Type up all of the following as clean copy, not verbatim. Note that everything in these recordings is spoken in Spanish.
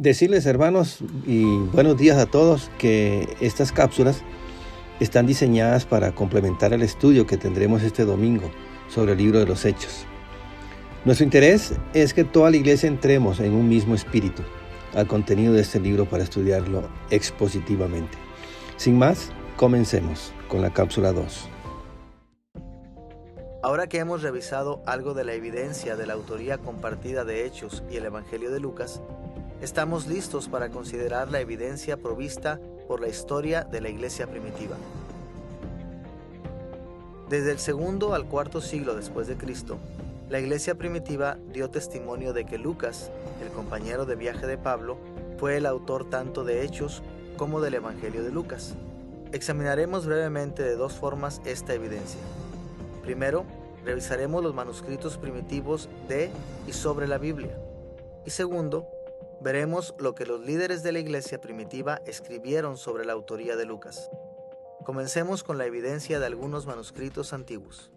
Decirles, hermanos, y buenos días a todos, que estas cápsulas están diseñadas para complementar el estudio que tendremos este domingo sobre el libro de los Hechos. Nuestro interés es que toda la iglesia entremos en un mismo espíritu al contenido de este libro para estudiarlo expositivamente. Sin más, comencemos con la cápsula 2. Ahora que hemos revisado algo de la evidencia de la autoría compartida de Hechos y el Evangelio de Lucas, estamos listos para considerar la evidencia provista por la historia de la iglesia primitiva. Desde el segundo al cuarto siglo después de Cristo, la iglesia primitiva dio testimonio de que Lucas, el compañero de viaje de Pablo, fue el autor tanto de Hechos como del Evangelio de Lucas. Examinaremos brevemente de dos formas esta evidencia. Primero, revisaremos los manuscritos primitivos de y sobre la Biblia. Y segundo, veremos lo que los líderes de la iglesia primitiva escribieron sobre la autoría de Lucas. Comencemos con la evidencia de algunos manuscritos antiguos.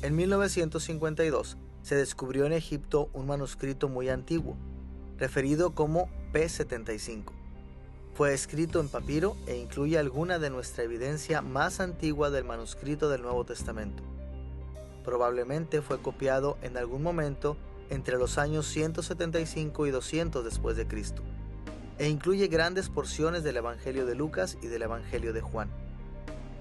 En 1952 se descubrió en Egipto un manuscrito muy antiguo, referido como P75. Fue escrito en papiro e incluye alguna de nuestra evidencia más antigua del manuscrito del Nuevo Testamento. Probablemente fue copiado en algún momento entre los años 175 y 200 después de Cristo, e incluye grandes porciones del Evangelio de Lucas y del Evangelio de Juan.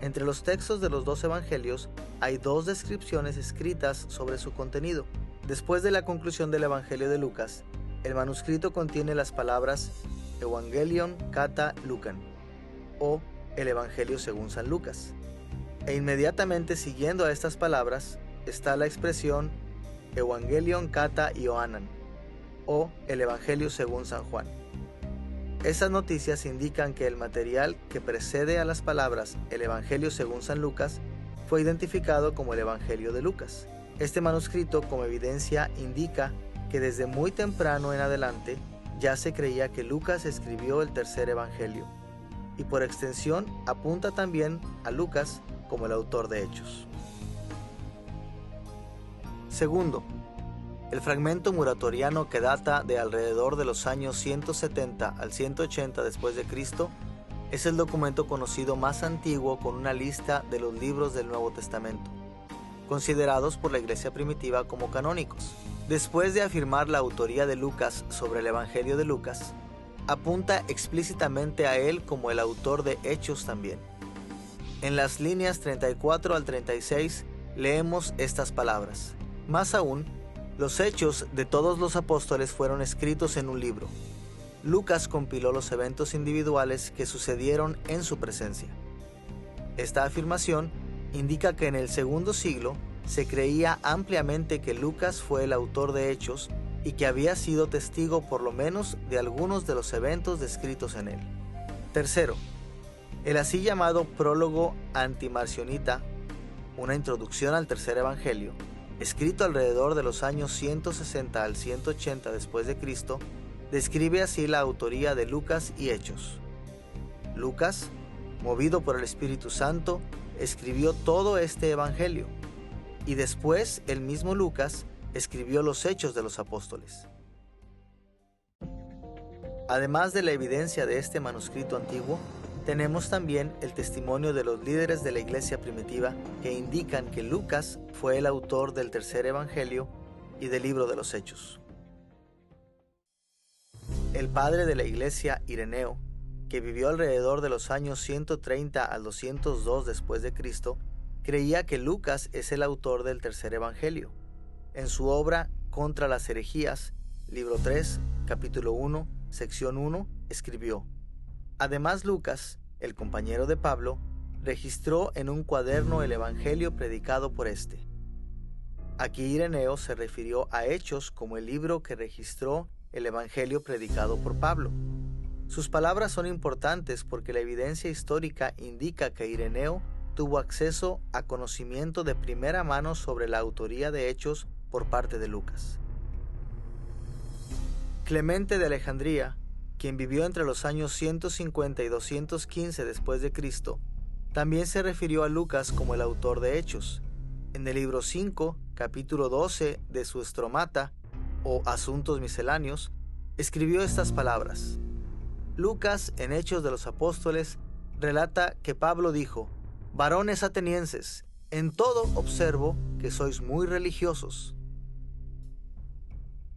Entre los textos de los dos evangelios hay dos descripciones escritas sobre su contenido. Después de la conclusión del Evangelio de Lucas, el manuscrito contiene las palabras Evangelion kata Lucan, o el Evangelio según San Lucas. E inmediatamente siguiendo a estas palabras está la expresión Evangelion kata Ioannan, o el Evangelio según San Juan. Estas noticias indican que el material que precede a las palabras el Evangelio según San Lucas fue identificado como el Evangelio de Lucas. Este manuscrito, como evidencia, indica que desde muy temprano en adelante ya se creía que Lucas escribió el tercer Evangelio, y por extensión apunta también a Lucas como el autor de Hechos. Segundo, el fragmento muratoriano que data de alrededor de los años 170 al 180 después de Cristo es el documento conocido más antiguo con una lista de los libros del Nuevo Testamento, considerados por la iglesia primitiva como canónicos. Después de afirmar la autoría de Lucas sobre el Evangelio de Lucas, apunta explícitamente a él como el autor de Hechos también. En las líneas 34 al 36 leemos estas palabras. Más aún, los hechos de todos los apóstoles fueron escritos en un libro. Lucas compiló los eventos individuales que sucedieron en su presencia. Esta afirmación indica que en el segundo siglo se creía ampliamente que Lucas fue el autor de Hechos y que había sido testigo por lo menos de algunos de los eventos descritos en él. Tercero, el así llamado prólogo antimarcionita, una introducción al tercer evangelio, escrito alrededor de los años 160 al 180 después de Cristo, describe así la autoría de Lucas y Hechos. Lucas, movido por el Espíritu Santo, escribió todo este evangelio, y después el mismo Lucas escribió los Hechos de los Apóstoles. Además de la evidencia de este manuscrito antiguo, tenemos también el testimonio de los líderes de la iglesia primitiva que indican que Lucas fue el autor del tercer evangelio y del libro de los Hechos. El padre de la iglesia, Ireneo, que vivió alrededor de los años 130 al 202 después de Cristo, creía que Lucas es el autor del tercer evangelio. En su obra Contra las herejías, libro 3, capítulo 1, sección 1, escribió: Además Lucas, el compañero de Pablo, registró en un cuaderno el evangelio predicado por éste. Aquí Ireneo se refirió a Hechos como el libro que registró el evangelio predicado por Pablo. Sus palabras son importantes porque la evidencia histórica indica que Ireneo tuvo acceso a conocimiento de primera mano sobre la autoría de Hechos por parte de Lucas. Clemente de Alejandría, quien vivió entre los años 150 y 215 después de Cristo, también se refirió a Lucas como el autor de Hechos. En el libro 5, capítulo 12 de su Estromata, o Asuntos Misceláneos, escribió estas palabras. Lucas, en Hechos de los Apóstoles, relata que Pablo dijo: «Varones atenienses, en todo observo que sois muy religiosos».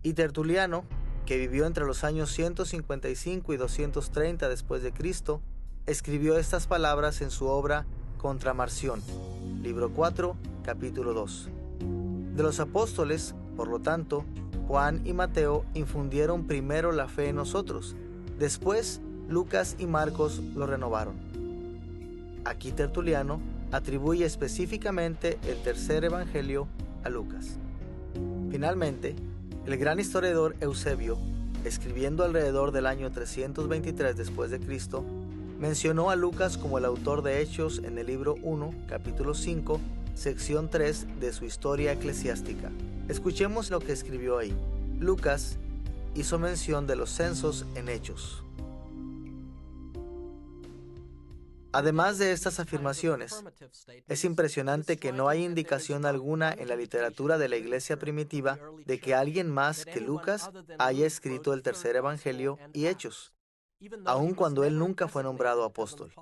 Y Tertuliano, que vivió entre los años 155 y 230 después de Cristo, escribió estas palabras en su obra Contra Marción, libro 4, capítulo 2. De los apóstoles, por lo tanto, Juan y Mateo infundieron primero la fe en nosotros, después Lucas y Marcos lo renovaron. Aquí Tertuliano atribuye específicamente el tercer evangelio a Lucas. Finalmente, el gran historiador Eusebio, escribiendo alrededor del año 323 después de Cristo, mencionó a Lucas como el autor de Hechos en el libro 1, capítulo 5, sección 3 de su Historia Eclesiástica. Escuchemos lo que escribió ahí. Lucas hizo mención de los censos en Hechos. Además de estas afirmaciones, es impresionante que no hay indicación alguna en la literatura de la iglesia primitiva de que alguien más que Lucas haya escrito el tercer evangelio y Hechos, aun cuando él nunca fue nombrado apóstol.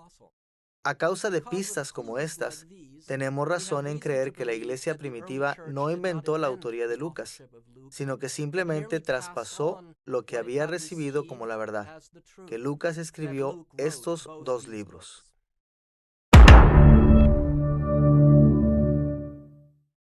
A causa de pistas como estas, tenemos razón en creer que la iglesia primitiva no inventó la autoría de Lucas, sino que simplemente traspasó lo que había recibido como la verdad, que Lucas escribió estos dos libros.